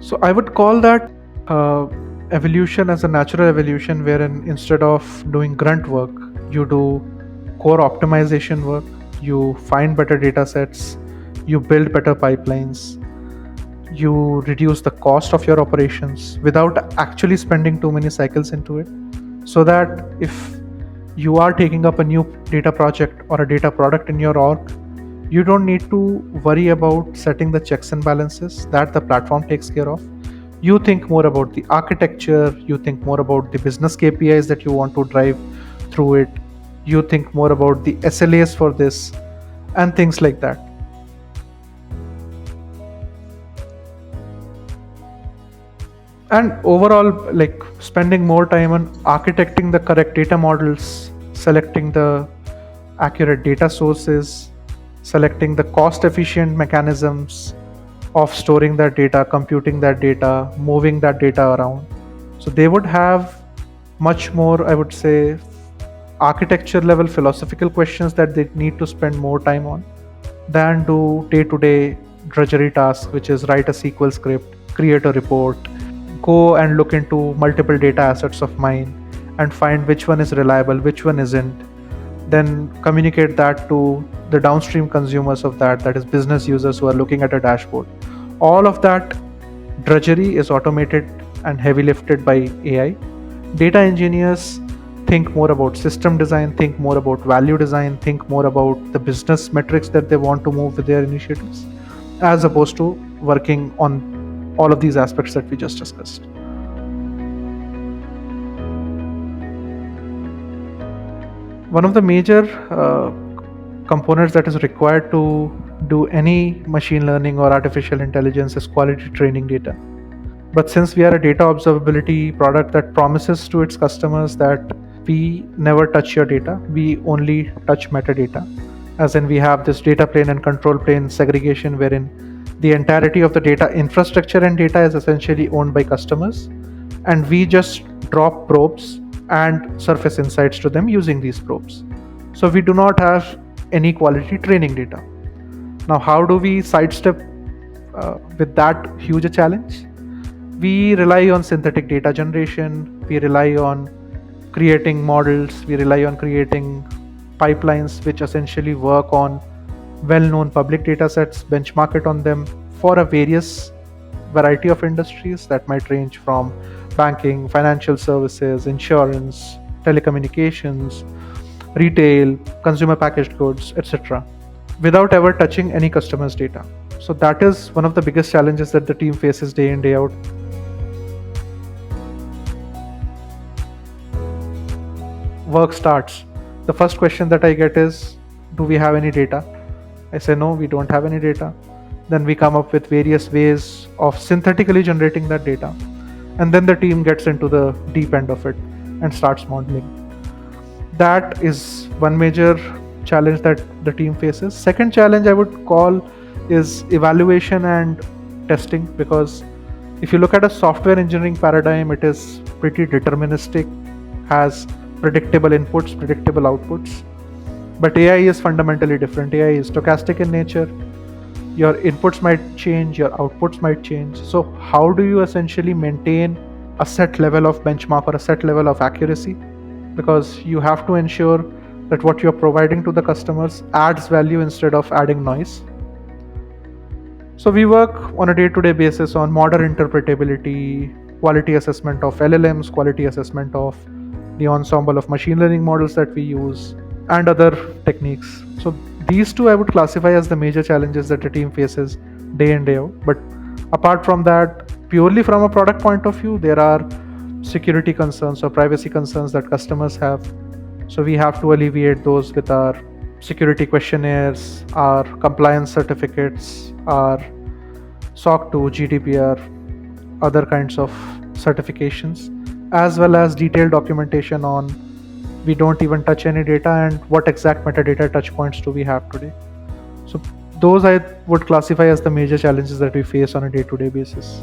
So I would call that uh, evolution as a natural evolution, wherein instead of doing grunt work, you do core optimization work, you find better data sets, you build better pipelines, you reduce the cost of your operations without actually spending too many cycles into it. So that if you are taking up a new data project or a data product in your org, you don't need to worry about setting the checks and balances that the platform takes care of. You think more about the architecture, you think more about the business KPIs that you want to drive through it, you think more about the SLAs for this, and things like that. And overall, like spending more time on architecting the correct data models, selecting the accurate data sources, selecting the cost efficient mechanisms of storing that data, computing that data, moving that data around. So they would have much more, I would say, architecture level philosophical questions that they need to spend more time on than do day to day drudgery tasks, which is write a SQL script, create a report, go and look into multiple data assets of mine and find which one is reliable, which one isn't, then communicate that to the downstream consumers of that is business users who are looking at a dashboard. All of that drudgery is automated and heavy lifted by AI. Data engineers think more about system design, think more about value design, think more about the business metrics that they want to move with their initiatives, as opposed to working on all of these aspects that we just discussed. One of the major components that is required to do any machine learning or artificial intelligence is quality training data. But since we are a data observability product that promises to its customers that we never touch your data, we only touch metadata. As in, we have this data plane and control plane segregation wherein the entirety of the data infrastructure and data is essentially owned by customers, and we just drop probes and surface insights to them using these probes. So we do not have any quality training data. Now, how do we sidestep with that huge a challenge? We rely on synthetic data generation, we rely on creating models, we rely on creating pipelines which essentially work on well known public data sets, benchmark it on them for a various variety of industries that might range from banking, financial services, insurance, telecommunications, retail, consumer packaged goods, etc., without ever touching any customer's data. So, that is one of the biggest challenges that the team faces day in, day out. Work starts. The first question that I get is, do we have any data? I say, no, we don't have any data. Then we come up with various ways of synthetically generating that data. And then the team gets into the deep end of it and starts modeling. That is one major challenge that the team faces. Second challenge I would call is evaluation and testing, because if you look at a software engineering paradigm, it is pretty deterministic, has predictable inputs, predictable outputs. But AI is fundamentally different. AI is stochastic in nature. Your inputs might change, your outputs might change. So, how do you essentially maintain a set level of benchmark or a set level of accuracy? Because you have to ensure that what you're providing to the customers adds value instead of adding noise. So, we work on a day to day basis on model interpretability, quality assessment of LLMs, quality assessment of the ensemble of machine learning models that we use, and other techniques. So these two I would classify as the major challenges that the team faces day in, day out. But apart from that, purely from a product point of view, there are security concerns or privacy concerns that customers have. So we have to alleviate those with our security questionnaires, our compliance certificates, our SOC 2, GDPR, other kinds of certifications, as well as detailed documentation on we don't even touch any data and what exact metadata touch points do we have today. So those I would classify as the major challenges that we face on a day-to-day basis.